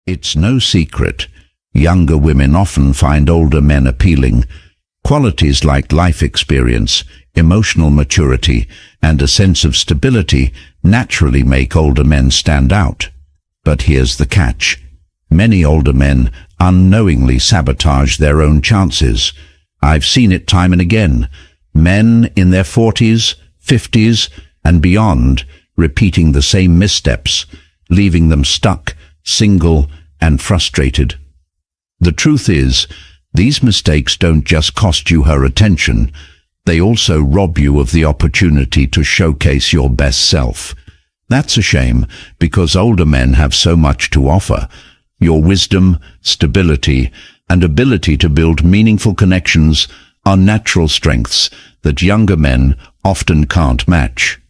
It's no secret. Younger women often find older men appealing. Qualities like life experience, emotional maturity, and a sense of stability naturally make older men stand out. But here's the catch. Many older men unknowingly sabotage their own chances. I've seen it time and again. Men in their 40s, 50s, and beyond repeating the same missteps, leaving them stuck, single, and frustrated. The truth is, these mistakes don't just cost you her attention, they also rob you of the opportunity to showcase your best self. That's a shame, because older men have so much to offer. Your wisdom, stability, and ability to build meaningful connections are natural strengths that younger men often can't match.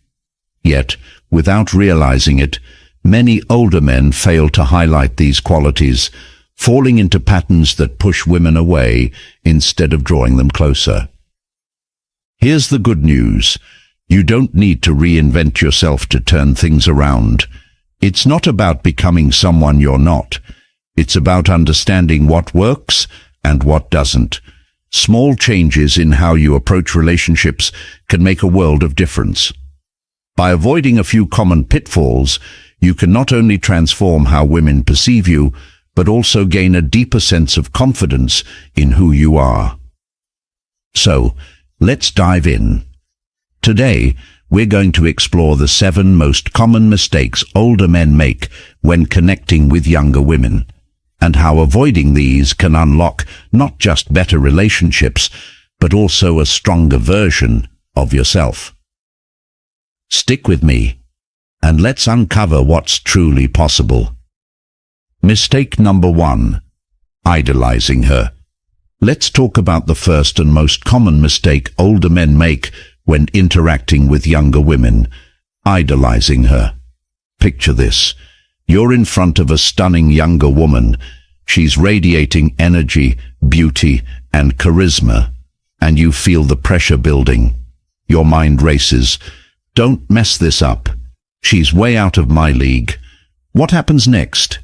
Yet, without realizing it, many older men fail to highlight these qualities, falling into patterns that push women away instead of drawing them closer. Here's the good news. You don't need to reinvent yourself to turn things around. It's not about becoming someone you're not. It's about understanding what works and what doesn't. Small changes in how you approach relationships can make a world of difference. By avoiding a few common pitfalls, you can not only transform how women perceive you, but also gain a deeper sense of confidence in who you are. So, let's dive in. Today, we're going to explore the 7 most common mistakes older men make when connecting with younger women, and how avoiding these can unlock not just better relationships, but also a stronger version of yourself. Stick with me, and let's uncover what's truly possible. Mistake number 1. Idolizing her. Let's talk about the first and most common mistake older men make when interacting with younger women: idolizing her. Picture this. You're in front of a stunning younger woman. She's radiating energy, beauty, and charisma, and you feel the pressure building. Your mind races. Don't mess this up. She's way out of my league. What happens next?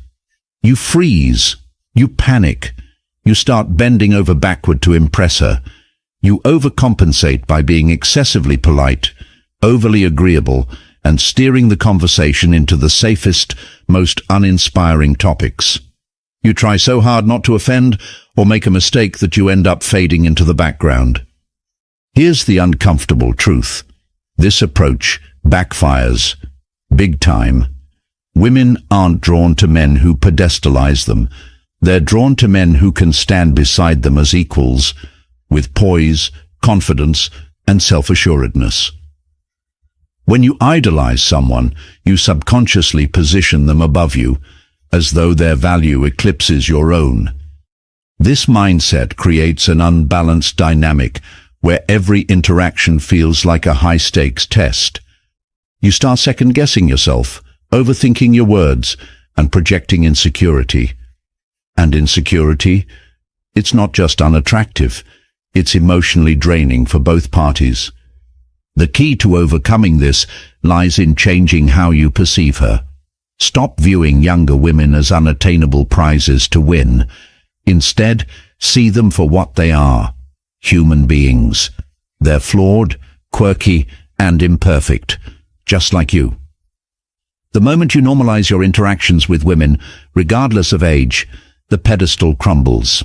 You freeze. You panic. You start bending over backward to impress her. You overcompensate by being excessively polite, overly agreeable, and steering the conversation into the safest, most uninspiring topics. You try so hard not to offend or make a mistake that you end up fading into the background. Here's the uncomfortable truth. This approach backfires big time. Women aren't drawn to men who pedestalize them. They're drawn to men who can stand beside them as equals, with poise, confidence, and self-assuredness. When you idolize someone, you subconsciously position them above you, as though their value eclipses your own. This mindset creates an unbalanced dynamic where every interaction feels like a high-stakes test. You start second-guessing yourself, overthinking your words, and projecting insecurity. And insecurity, it's not just unattractive, it's emotionally draining for both parties. The key to overcoming this lies in changing how you perceive her. Stop viewing younger women as unattainable prizes to win. Instead, see them for what they are: human beings. They're flawed, quirky, and imperfect, just like you. The moment you normalize your interactions with women, regardless of age, the pedestal crumbles.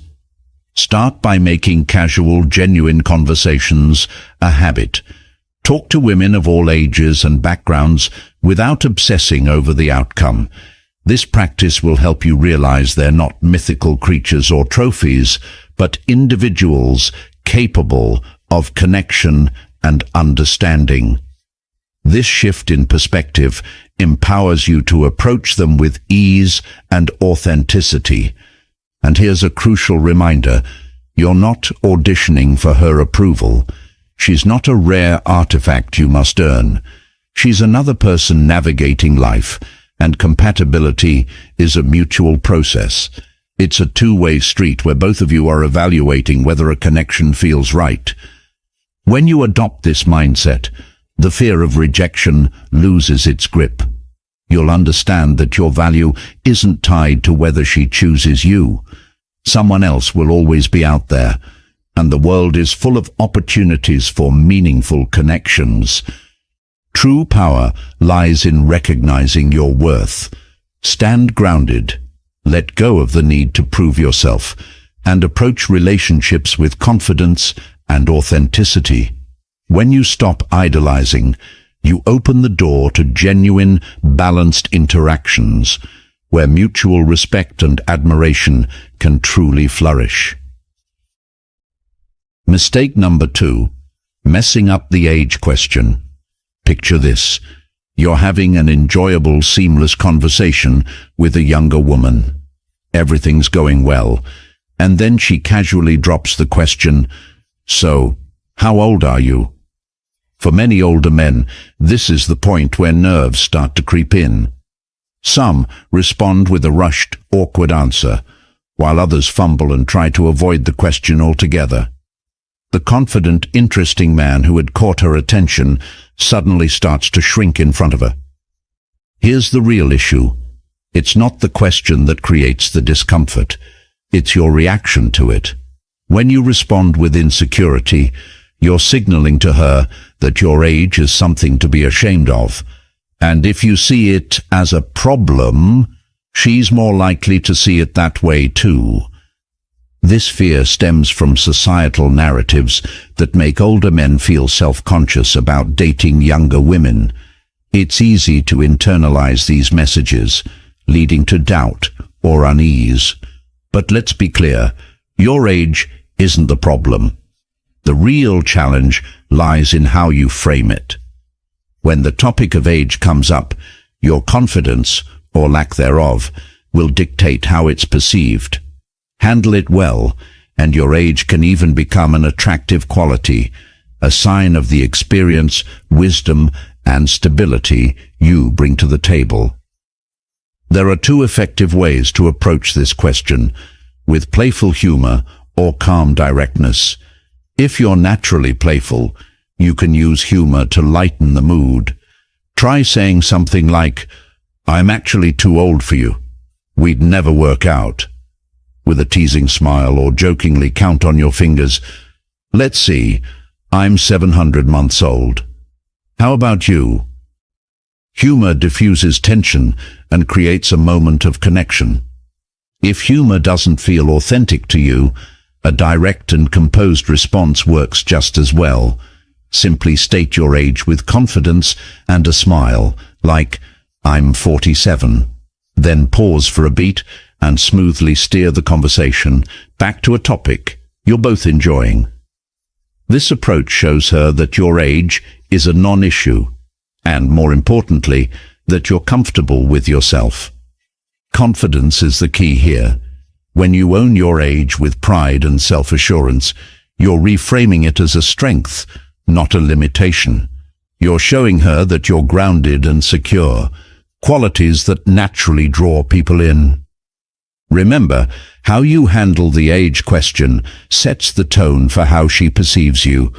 Start by making casual, genuine conversations a habit. Talk to women of all ages and backgrounds without obsessing over the outcome. This practice will help you realize they're not mythical creatures or trophies, but individuals capable of connection and understanding. This shift in perspective empowers you to approach them with ease and authenticity. And here's a crucial reminder: you're not auditioning for her approval. She's not a rare artifact you must earn. She's another person navigating life, and compatibility is a mutual process. It's a two-way street where both of you are evaluating whether a connection feels right. When you adopt this mindset, the fear of rejection loses its grip. you'll understand that your value isn't tied to whether she chooses you. Someone else will always be out there, and the world is full of opportunities for meaningful connections. True power lies in recognizing your worth. Stand grounded, let go of the need to prove yourself, and approach relationships with confidence and authenticity. When you stop idolizing, you open the door to genuine, balanced interactions, where mutual respect and admiration can truly flourish. Mistake number 2, messing up the age question. Picture this. You're having an enjoyable, seamless conversation with a younger woman. Everything's going well, and then she casually drops the question, "So, how old are you?" For many older men, this is the point where nerves start to creep in. Some respond with a rushed, awkward answer, while others fumble and try to avoid the question altogether. The confident, interesting man who had caught her attention suddenly starts to shrink in front of her. Here's the real issue. It's not the question that creates the discomfort. It's your reaction to it. When you respond with insecurity, you're signaling to her that your age is something to be ashamed of. And if you see it as a problem, she's more likely to see it that way too. This fear stems from societal narratives that make older men feel self-conscious about dating younger women. It's easy to internalize these messages, leading to doubt or unease. But let's be clear, your age isn't the problem. The real challenge lies in how you frame it. When the topic of age comes up, your confidence, or lack thereof, will dictate how it's perceived. Handle it well, and your age can even become an attractive quality, a sign of the experience, wisdom, and stability you bring to the table. There are 2 effective ways to approach this question, with playful humor or calm directness. If you're naturally playful, you can use humor to lighten the mood. Try saying something like, "I'm actually too old for you. We'd never work out," with a teasing smile, or jokingly count on your fingers. "Let's see, I'm 700 months old. How about you?" Humor diffuses tension and creates a moment of connection. If humor doesn't feel authentic to you, a direct and composed response works just as well. Simply state your age with confidence and a smile, like, "I'm 47. Then pause for a beat and smoothly steer the conversation back to a topic you're both enjoying. This approach shows her that your age is a non-issue, and more importantly, that you're comfortable with yourself. Confidence is the key here. When you own your age with pride and self-assurance, you're reframing it as a strength, not a limitation. You're showing her that you're grounded and secure, qualities that naturally draw people in. Remember, how you handle the age question sets the tone for how she perceives you.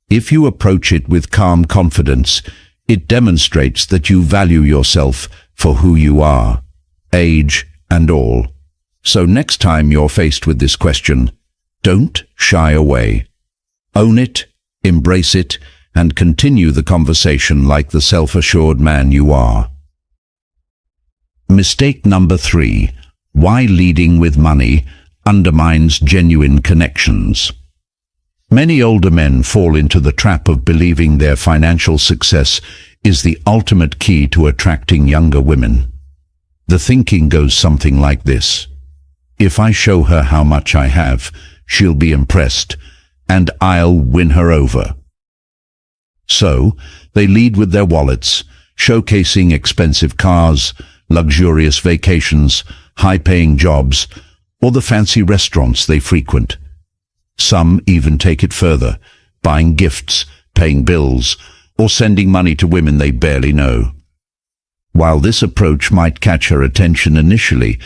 If you approach it with calm confidence, it demonstrates that you value yourself for who you are, age and all. So next time you're faced with this question, don't shy away. Own it, embrace it, and continue the conversation like the self-assured man you are. Mistake number 3. Why leading with money undermines genuine connections. Many older men fall into the trap of believing their financial success is the ultimate key to attracting younger women. The thinking goes something like this: if I show her how much I have, she'll be impressed, and I'll win her over. So, they lead with their wallets, showcasing expensive cars, luxurious vacations, high-paying jobs, or the fancy restaurants they frequent. Some even take it further, buying gifts, paying bills, or sending money to women they barely know. While this approach might catch her attention initially,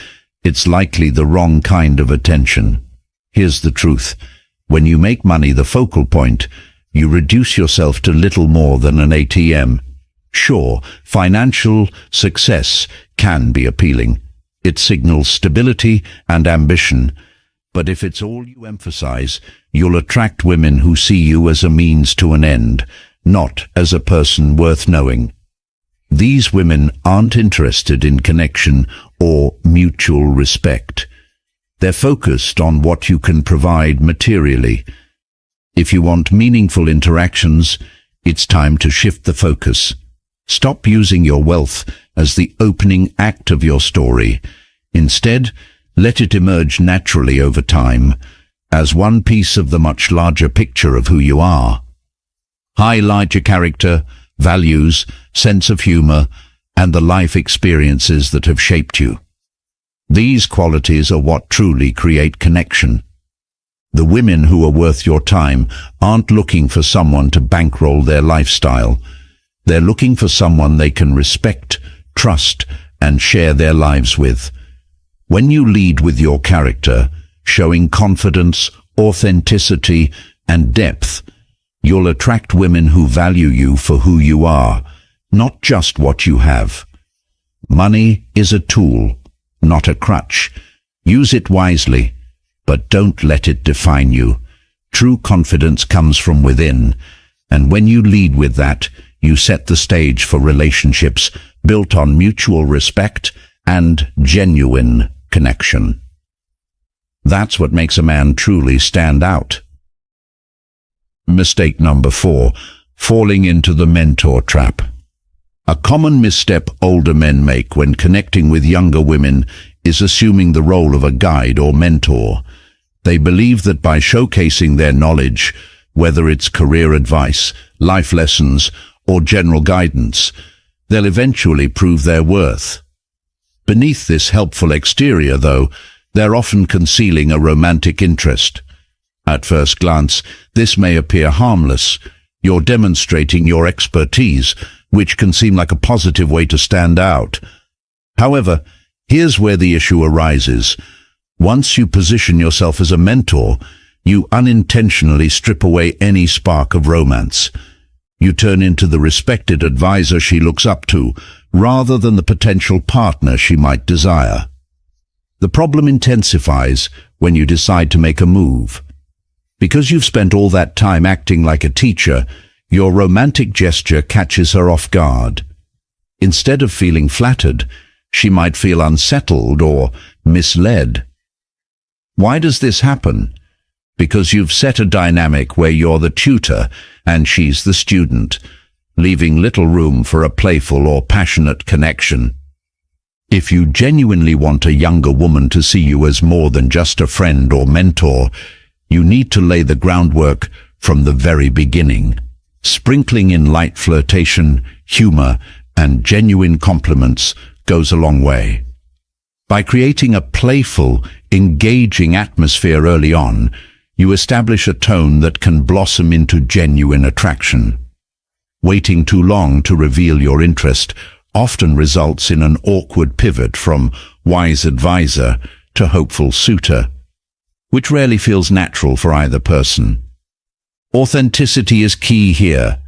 it's likely the wrong kind of attention. Here's the truth. When you make money the focal point, you reduce yourself to little more than an ATM. Sure, financial success can be appealing. It signals stability and ambition. But if it's all you emphasize, you'll attract women who see you as a means to an end, not as a person worth knowing. These women aren't interested in connection or mutual respect. They're focused on what you can provide materially. If you want meaningful interactions, it's time to shift the focus. Stop using your wealth as the opening act of your story. Instead, let it emerge naturally over time, as one piece of the much larger picture of who you are. Highlight your character, values, sense of humor, and the life experiences that have shaped you. These qualities are what truly create connection. The women who are worth your time aren't looking for someone to bankroll their lifestyle. They're looking for someone they can respect, trust, and share their lives with. When you lead with your character, showing confidence, authenticity, and depth, you'll attract women who value you for who you are, not just what you have. Money is a tool, not a crutch. Use it wisely, but don't let it define you. True confidence comes from within, and when you lead with that, you set the stage for relationships built on mutual respect and genuine connection. That's what makes a man truly stand out. Mistake number 4, falling into the mentor trap. A common misstep older men make when connecting with younger women is assuming the role of a guide or mentor. They believe that by showcasing their knowledge, whether it's career advice, life lessons, or general guidance, they'll eventually prove their worth. Beneath this helpful exterior, though, they're often concealing a romantic interest. At first glance, this may appear harmless. You're demonstrating your expertise, which can seem like a positive way to stand out. However, here's where the issue arises. Once you position yourself as a mentor, you unintentionally strip away any spark of romance. You turn into the respected advisor she looks up to, rather than the potential partner she might desire. The problem intensifies when you decide to make a move. Because you've spent all that time acting like a teacher, your romantic gesture catches her off guard. Instead of feeling flattered, she might feel unsettled or misled. Why does this happen? Because you've set a dynamic where you're the tutor and she's the student, leaving little room for a playful or passionate connection. If you genuinely want a younger woman to see you as more than just a friend or mentor, you need to lay the groundwork from the very beginning. Sprinkling in light flirtation, humor, and genuine compliments goes a long way. By creating a playful, engaging atmosphere early on, you establish a tone that can blossom into genuine attraction. Waiting too long to reveal your interest often results in an awkward pivot from wise advisor to hopeful suitor, which rarely feels natural for either person. Authenticity is key here.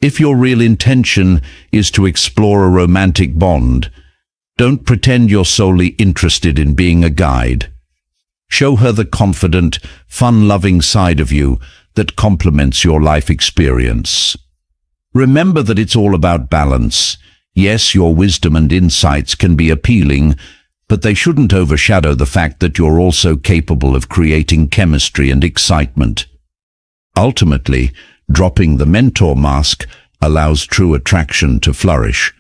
If your real intention is to explore a romantic bond, don't pretend you're solely interested in being a guide. Show her the confident, fun-loving side of you that complements your life experience. Remember that it's all about balance. Yes, your wisdom and insights can be appealing, but they shouldn't overshadow the fact that you're also capable of creating chemistry and excitement. Ultimately, dropping the mentor mask allows true attraction to flourish.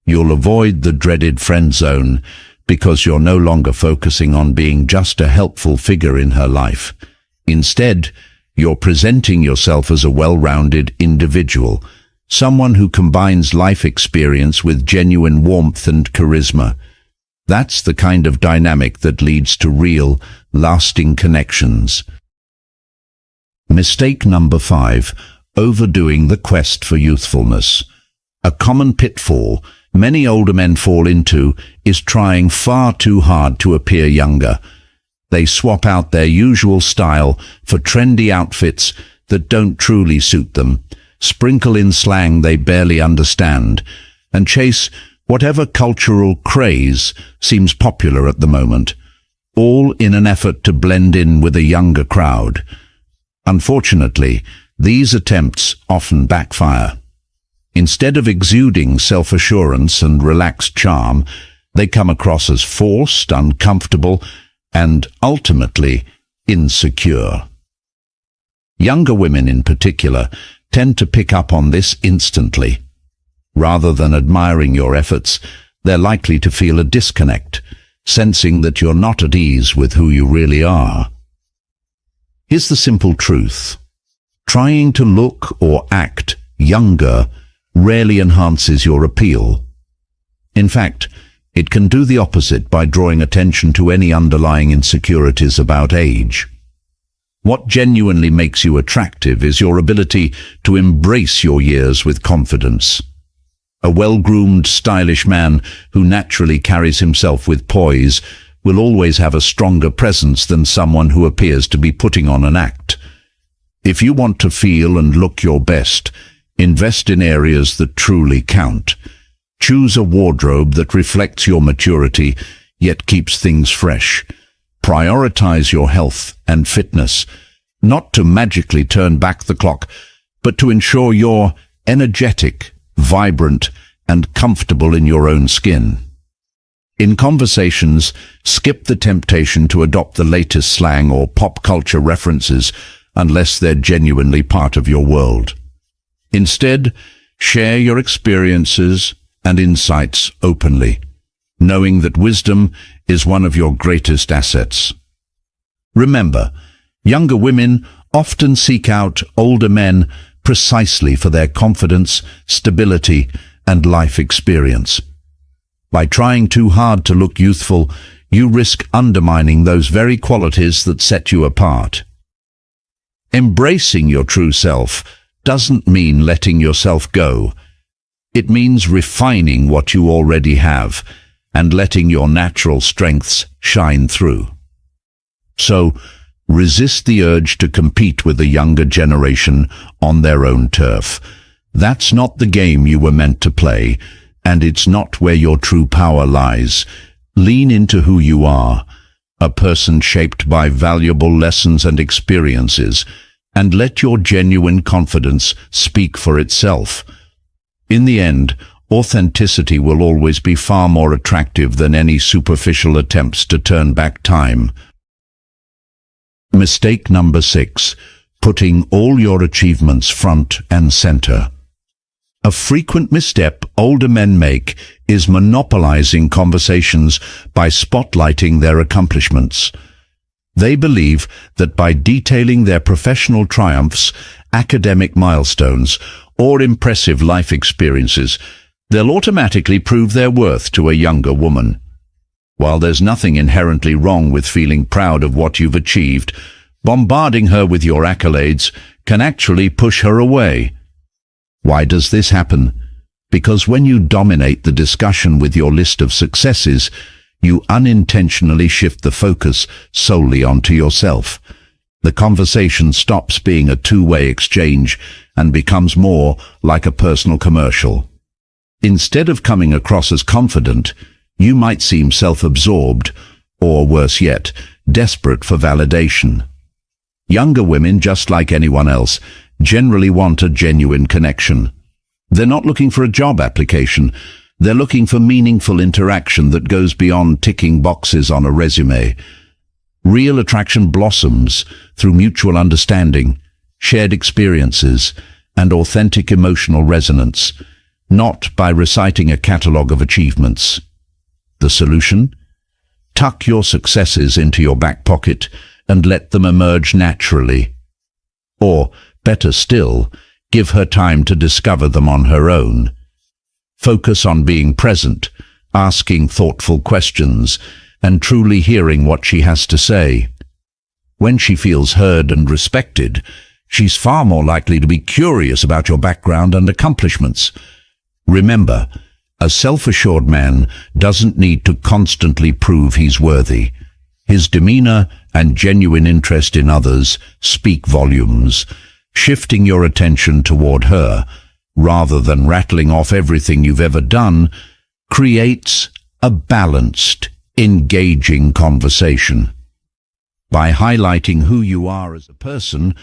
You'll avoid the dreaded friend zone because you're no longer focusing on being just a helpful figure in her life. Instead, you're presenting yourself as a well-rounded individual, someone who combines life experience with genuine warmth and charisma. That's the kind of dynamic that leads to real, lasting connections. Mistake number 5, overdoing the quest for youthfulness. A common pitfall many older men fall into is trying far too hard to appear younger. They swap out their usual style for trendy outfits that don't truly suit them, sprinkle in slang they barely understand, and chase whatever cultural craze seems popular at the moment, all in an effort to blend in with a younger crowd. Unfortunately, these attempts often backfire. Instead of exuding self-assurance and relaxed charm, they come across as forced, uncomfortable, and ultimately insecure. Younger women in particular tend to pick up on this instantly. Rather than admiring your efforts, they're likely to feel a disconnect, sensing that you're not at ease with who you really are. Here's the simple truth. Trying to look or act younger rarely enhances your appeal. In fact, it can do the opposite by drawing attention to any underlying insecurities about age. What genuinely makes you attractive is your ability to embrace your years with confidence. A well-groomed, stylish man who naturally carries himself with poise will always have a stronger presence than someone who appears to be putting on an act. If you want to feel and look your best, invest in areas that truly count. Choose a wardrobe that reflects your maturity, yet keeps things fresh. Prioritize your health and fitness, not to magically turn back the clock, but to ensure you're energetic, vibrant, and comfortable in your own skin. In conversations, skip the temptation to adopt the latest slang or pop culture references unless they're genuinely part of your world. Instead, share your experiences and insights openly, knowing that wisdom is one of your greatest assets. Remember, younger women often seek out older men precisely for their confidence, stability, and life experience. By trying too hard to look youthful, you risk undermining those very qualities that set you apart. Embracing your true self doesn't mean letting yourself go. It means refining what you already have and letting your natural strengths shine through. So, resist the urge to compete with the younger generation on their own turf. That's not the game you were meant to play, and it's not where your true power lies. Lean into who you are, a person shaped by valuable lessons and experiences, and let your genuine confidence speak for itself. In the end, authenticity will always be far more attractive than any superficial attempts to turn back time. Mistake number 6. Putting all your achievements front and center. A frequent misstep older men make is monopolizing conversations by spotlighting their accomplishments. They believe that by detailing their professional triumphs, academic milestones, or impressive life experiences, they'll automatically prove their worth to a younger woman. While there's nothing inherently wrong with feeling proud of what you've achieved, bombarding her with your accolades can actually push her away. Why does this happen? Because when you dominate the discussion with your list of successes, you unintentionally shift the focus solely onto yourself. The conversation stops being a two-way exchange and becomes more like a personal commercial. Instead of coming across as confident, you might seem self-absorbed, or worse yet, desperate for validation. Younger women, just like anyone else, generally want a genuine connection. They're not looking for a job application. They're looking for meaningful interaction that goes beyond ticking boxes on a resume. Real attraction blossoms through mutual understanding, shared experiences, and authentic emotional resonance, not by reciting a catalogue of achievements. The solution? Tuck your successes into your back pocket and let them emerge naturally. Or, better still, give her time to discover them on her own. Focus on being present, asking thoughtful questions, and truly hearing what she has to say. When she feels heard and respected, she's far more likely to be curious about your background and accomplishments. Remember, a self-assured man doesn't need to constantly prove he's worthy. His demeanor and genuine interest in others speak volumes. shifting your attention toward her, rather than rattling off everything you've ever done, creates a balanced, engaging conversation. By highlighting who you are as a person,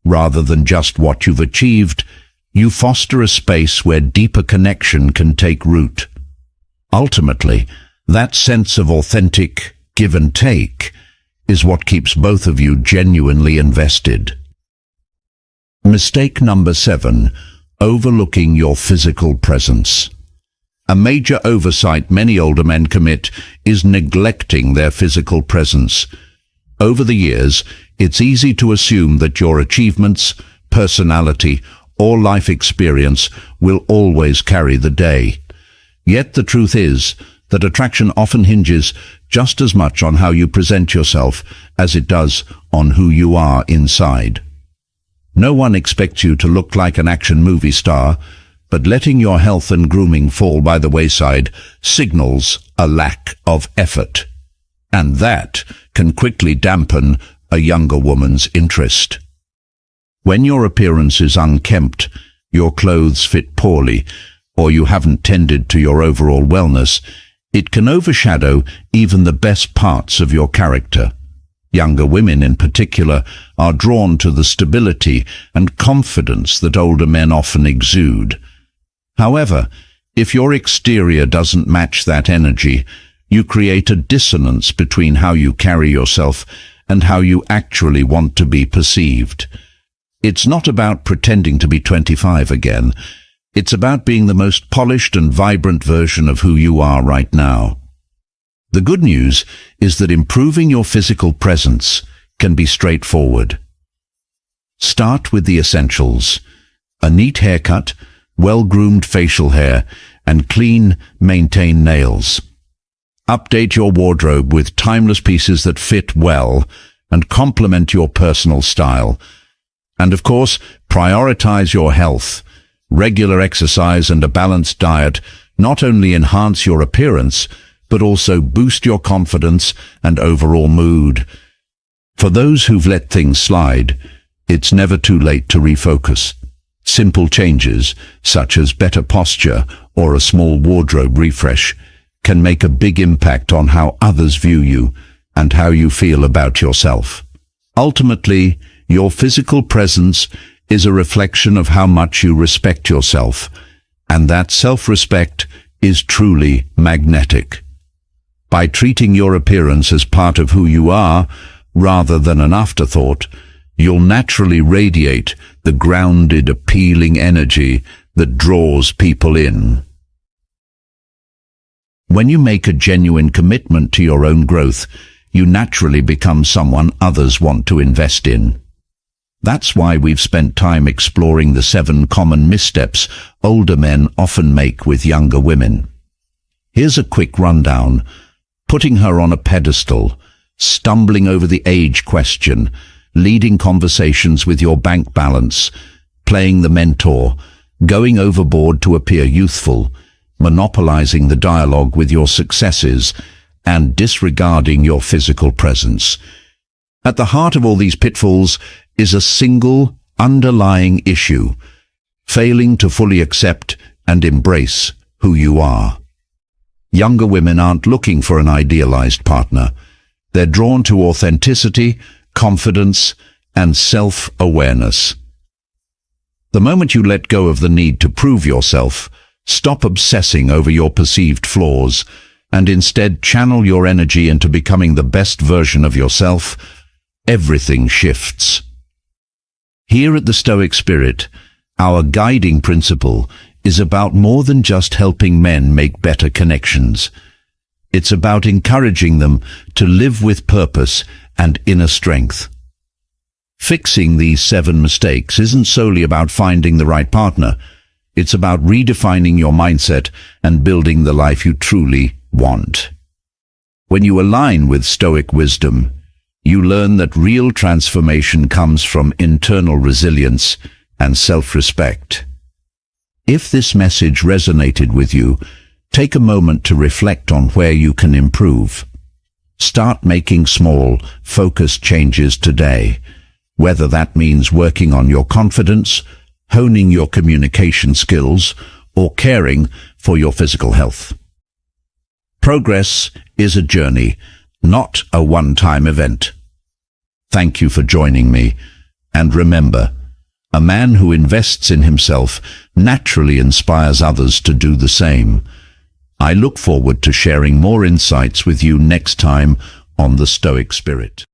rather than just what you've achieved, you foster a space where deeper connection can take root. Ultimately, that sense of authentic give and take is what keeps both of you genuinely invested. Mistake number 7, overlooking your physical presence. A major oversight many older men commit is neglecting their physical presence. Over the years, it's easy to assume that your achievements, personality, or life experience will always carry the day. Yet the truth is that attraction often hinges just as much on how you present yourself as it does on who you are inside. No one expects you to look like an action movie star, but letting your health and grooming fall by the wayside signals a lack of effort. And that can quickly dampen a younger woman's interest. When your appearance is unkempt, your clothes fit poorly, or you haven't tended to your overall wellness, it can overshadow even the best parts of your character. Younger women in particular are drawn to the stability and confidence that older men often exude. However, if your exterior doesn't match that energy, you create a dissonance between how you carry yourself and how you actually want to be perceived. It's not about pretending to be 25 again. It's about being the most polished and vibrant version of who you are right now. The good news is that improving your physical presence can be straightforward. Start with the essentials: a neat haircut, well-groomed facial hair, and clean, maintained nails. Update your wardrobe with timeless pieces that fit well and complement your personal style. And of course, prioritize your health. Regular exercise and a balanced diet not only enhance your appearance, but also boost your confidence and overall mood. For those who've let things slide, it's never too late to refocus. Simple changes, such as better posture or a small wardrobe refresh, can make a big impact on how others view you and how you feel about yourself. Ultimately, your physical presence is a reflection of how much you respect yourself, and that self-respect is truly magnetic. By treating your appearance as part of who you are, rather than an afterthought, you'll naturally radiate the grounded, appealing energy that draws people in. When you make a genuine commitment to your own growth, you naturally become someone others want to invest in. That's why we've spent time exploring the 7 common missteps older men often make with younger women. Here's a quick rundown: putting her on a pedestal, stumbling over the age question, leading conversations with your bank balance, playing the mentor, going overboard to appear youthful, monopolizing the dialogue with your successes, and disregarding your physical presence. At the heart of all these pitfalls is a single underlying issue: failing to fully accept and embrace who you are. Younger women aren't looking for an idealized partner. They're drawn to authenticity, confidence, and self-awareness. The moment you let go of the need to prove yourself, stop obsessing over your perceived flaws, and instead channel your energy into becoming the best version of yourself, everything shifts. Here at the Stoic Spirit, our guiding principle is about more than just helping men make better connections. It's about encouraging them to live with purpose and inner strength. Fixing these 7 mistakes isn't solely about finding the right partner. It's about redefining your mindset and building the life you truly want. When you align with Stoic wisdom, you learn that real transformation comes from internal resilience and self-respect. If this message resonated with you, take a moment to reflect on where you can improve. Start making small, focused changes today. whether that means working on your confidence, honing your communication skills, or caring for your physical health. Progress is a journey, not a one-time event. Thank you for joining me, and remember, a man who invests in himself naturally inspires others to do the same. I look forward to sharing more insights with you next time on The Stoic Spirit.